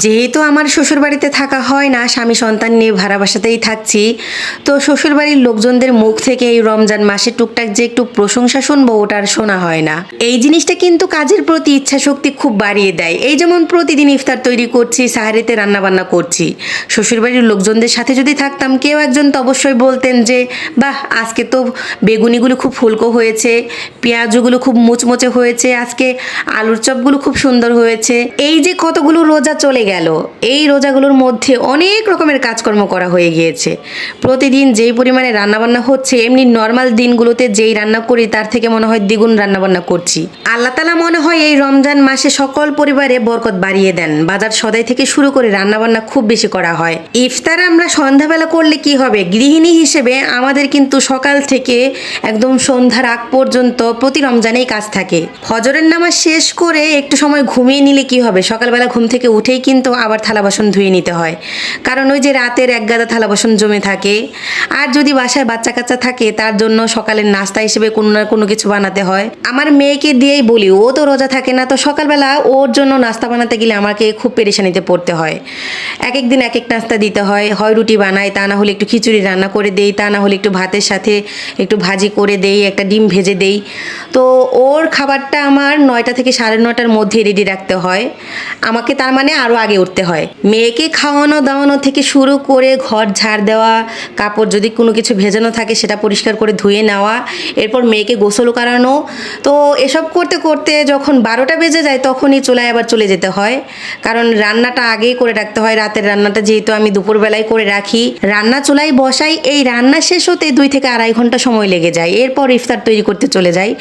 যেহেতু আমার শ্বশুরবাড়িতে থাকা হয় না, স্বামী সন্তান নিয়ে ভাড়া বাসাতেই থাকছি, তো শ্বশুরবাড়ির লোকজনদের মুখ থেকে এই রমজান মাসে টুকটাক যে একটু প্রশংসা শুনবো ওটা আর শোনা হয় না। এই জিনিসটা কিন্তু কাজের প্রতি ইচ্ছা শক্তি খুব বাড়িয়ে দেয়। এই যেমন প্রতিদিন ইফতার তৈরি করছি, সাহারিতে রান্না বান্না করছি, শ্বশুরবাড়ির লোকজনদের সাথে যদি থাকতাম কেউ একজন তো অবশ্যই বলতেন যে বাহ, আজকে তো বেগুনিগুলো খুব ফুলকো হয়েছে, পেঁয়াজগুলো খুব মুচমুচে হয়েছে, আজকে আলুর চপগুলো খুব সুন্দর হয়েছে। এই যে কতগুলো রোজা চলে গেল, এই রোজাগুলোর মধ্যে অনেক রকমের কাজকর্ম করা হয়ে গিয়েছে। প্রতিদিন যেই পরিমাণে রান্নাবান্না হচ্ছে, এমনি নর্মাল দিনগুলোতে যেই রান্না করি তার থেকে মনে হয় দ্বিগুণ রান্নাবান্না করছি। আল্লাহ তাআলা মনে হয় এই রমজান মাসে সকল পরিবারে বরকত বাড়িয়ে দেন। বাজার সদাই থেকে শুরু করে রান্নাবান্না খুব বেশি করা হয়। ইফতার আমরা সন্ধ্যাবেলা করলে কি হবে, গৃহিণী হিসেবে আমাদের কিন্তু সকাল থেকে একদম সন্ধ্যার আগ পর্যন্ত প্রতি রমজানেই কাজ থাকে। ফজরের নামাজ শেষ করে একটু সময় ঘুমিয়ে নিলে কি হবে, সকালবেলা ঘুম থেকে উঠেই কিন্তু আবার থালা বাসন ধুয়ে নিতে হয়, কারণ ওই যে রাতের এক গাদা থালা বাসন জমে থাকে। আর যদি বাসায় বাচ্চা কাচ্চা থাকে তার জন্য সকালের নাস্তা হিসেবে কোনো না কোনো কিছু বানাতে হয়। আমার মেয়েকে দিয়েই বলি, ও তো রোজা থাকে না, তো সকালবেলা ওর জন্য নাস্তা বানাতে গেলে আমাকে খুব পেরেশানিতে পড়তে হয়। এক এক দিন এক এক নাস্তা দিতে হয়, হয় রুটি বানাই, তা না হলে একটু খিচুড়ি রান্না করে দেই, তা না হলে একটু ভাতের সাথে একটু ভাজি করে দেই, একটা ডিম ভেজে দেই। তো ওর খাবারটা আমার 9টা থেকে 9:30টার মধ্যে রেডি রাখতে হয়। আমাকে তার মানে আরও আগে উঠতে হয়। মেয়েকে খাওয়ানো দাওয়ানো থেকে শুরু করে ঘর ঝাড় দেওয়া, কাপড় যদি কোনো কিছু ভেজানো থাকে সেটা পরিষ্কার করে ধুয়ে নেওয়া, এরপর মেয়েকে গোসল করানো। তো এসব করতে করতে যখন 12টা বেজে যায় তখনই চুলায় আবার চলে যেতে হয়, কারণ রান্নাটা আগেই করে রাখতে হয়। রাতের রান্নাটা যেহেতু আমি দুপুরবেলায় করে রাখি, রান্না চুলায় বসাই, এই রান্না শেষ হতে 2 থেকে 2.5 ঘন্টা সময় লেগে যায়। এরপর ইফতার তৈরি করতে চলে যাই।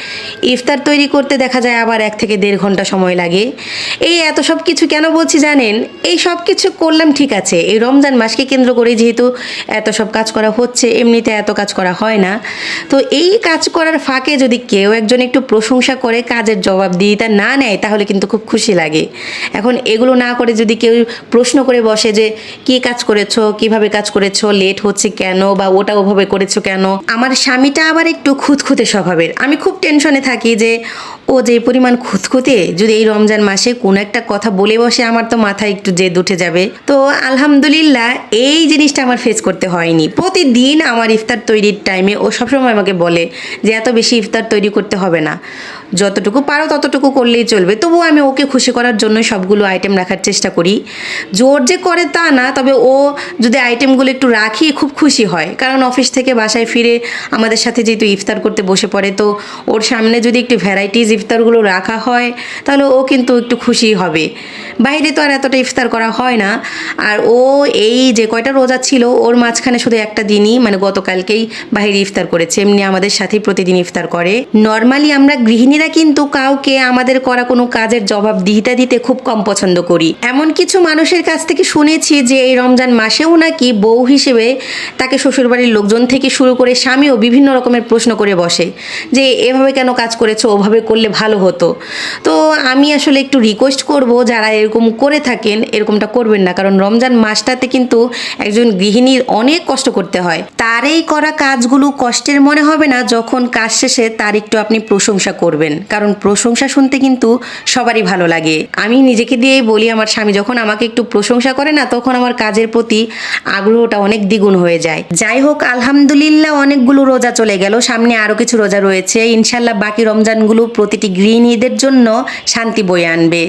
ইফতার তৈরি করতে দেখা যায় আবার 1 থেকে 1.5 ঘন্টা সময় লাগে। এই এত সব কিছু কেন বলছি জানেন? এই সব কিছু করলাম ঠিক আছে, এই রমজান মাসকে কেন্দ্র করে যেহেতু এত সব কাজ করা হচ্ছে, এমনিতে এত কাজ করা হয় না। তো এই কাজ করার ফাঁকে যদি কেউ একজন একটু প্রশংসা করে, কাজের জবাবদিহিতা না নেয়, তাহলে কিন্তু খুব খুশি লাগে। এখন এগুলো না করে যদি কেউ প্রশ্ন করে বসে যে কী কাজ করেছো, কিভাবে কাজ করেছো, লেট হচ্ছে কেন, বা ওটা ওভাবে করেছো কেন। আমার স্বামীটা আবার একটু খুঁতখুঁতে স্বভাবের। আমি খুব টেনশনে থাকি যে ও যে পরিমাণ খুঁতখুঁতে, যদি এই রমজান মাসে কোনো একটা কথা বলে বসে আমার তো মাথায় একটু জেদ উঠে যাবে। তো আলহামদুলিল্লাহ এই জিনিসটা আমার ফেস করতে হয়নি। প্রতিদিন আমার ইফতার তৈরির টাইমে ও সবসময় আমাকে বলে যে এত বেশি ইফতার তৈরি করতে হবে না, যতটুকু পারো ততটুকু করলেই চলবে। তবুও আমি ওকে খুশি করার জন্য সবগুলো আইটেম রাখার চেষ্টা করি। জোর যে করে তা না, তবে ও যদি আইটেমগুলো একটু রাখি খুব খুশি হয়, কারণ অফিস থেকে বাসায় ফিরে আমাদের সাথে যেহেতু ইফতার করতে বসে পড়ে, তো ওর সামনে যদি একটু ভ্যারাইটিস ইফতারগুলো রাখা হয় তাহলে ও কিন্তু একটু খুশি হবে। বাইরে তো আর এতটা ইফতার করা হয় না। আর ও এই যে কয়টা রোজা ছিল ওর মাঝখানে শুধু একটা দিনই, মানে গতকালকেই বাইরে ইফতার করেছে। এমনি আমাদের সাথেই প্রতিদিন ইফতার করে। নর্মালি আমরা গৃহিণীরা কিন্তু কাউকে আমাদের করা কোনো কাজের জবাবদিহিতা দিতে খুব কম পছন্দ করি। এমন কিছু মানুষের কাছ থেকে শুনেছি যে এই রমজান মাসেও নাকি বউ হিসেবে তাকে শ্বশুরবাড়ির লোকজন থেকে শুরু করে স্বামীও বিভিন্ন রকমের প্রশ্ন করে বসে যে এভাবে কেন কাজ করেছো, ওভাবে করলে ভালো হতো। তো আমি আসলে একটু রিকোয়েস্ট করব, যারা এরকম করে থাকেন এরকমটা করবেন না, কারণ রমজান মাসটাতে কিন্তু একজন গৃহিণীর অনেক কষ্ট করতে হয়। তার এই করা কাজগুলো কষ্টের মনে হবে না যখন কাজ শেষে তার একটু আপনি প্রশংসা করবেন, কারণ প্রশংসা শুনতে কিন্তু সবারই ভালো লাগে। আমি নিজেকে দিয়েই বলি, আমার স্বামী যখন আমাকে একটু প্রশংসা করে না, তখন আমার কাজের প্রতি আগ্রহটা অনেক দ্বিগুণ হয়ে যায়। যাই হোক, আলহামদুলিল্লাহ অনেকগুলো রোজা চলে গেল, সামনে আরও কিছু রোজা রয়েছে। ইনশাল্লাহ বাকি রমজানগুলো প্রতিটি গৃহিণীদের জন্য শান্তি বয়ে আনবে।